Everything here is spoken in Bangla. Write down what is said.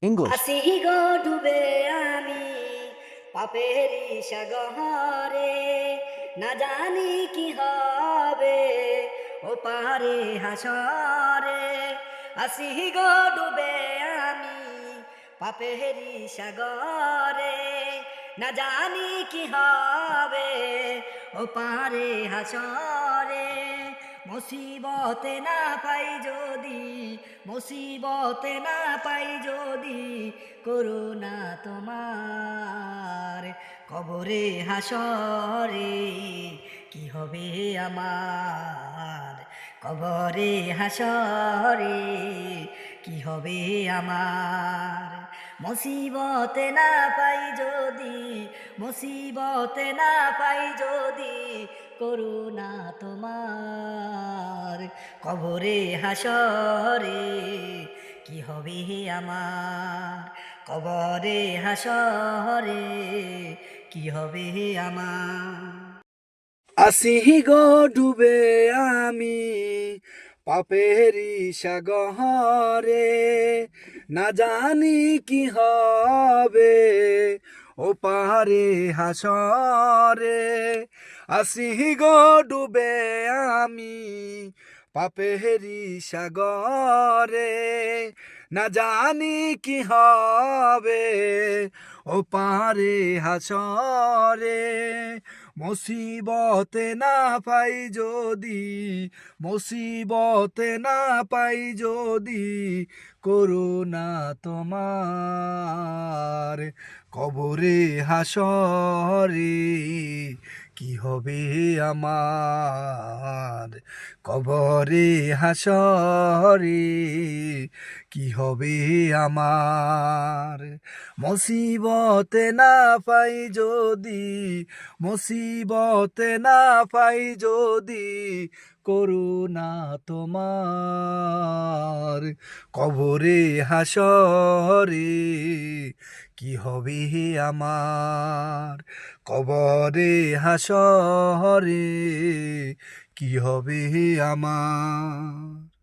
English. আসি গো ডুবে আমি পাপেরি সাগরে, না জানি কি হবে ও পারে হাসরে। আসি গো ডুবে আমি পাপেরি সাগরে, না জানি কি হবে ও পারে হাসরে। মুসিবতে না পাই যদি, মুসিবতে না পাই যদি, করুণা তোমার কবরে হাসরে কি হবে আমার, কবরে হাসরে কি হবে আমার। মুসিবতে না পাই যদি, মুসিবতে না পাই যদি, করুণা তোমার কবরে হাসরে কি হবে আমার, কবরে হাসরে কি হবে আমার। আসি গো ডুবে আমি পাপেরি সাগরে, না জানি কি হবে ও পারে হাসরে। আসি গো ডুবে আমি পাপেরি সাগরে, না জানি কি হবে ও পারে হাসরে। মুসিবতে না পাই যদি, মুসিবতে না পাই যদি, করুণা তোমার কবরে হাসরে কি হবে আমার, কবরে হাসরে কি হবে আমার। মুসিবতে না পাই যদি, মুসিবতে না পাই যদি, করুণা তোমার কবরে হাসরে কি হবে আমার, কবরে হাসরে কি হবে আমার।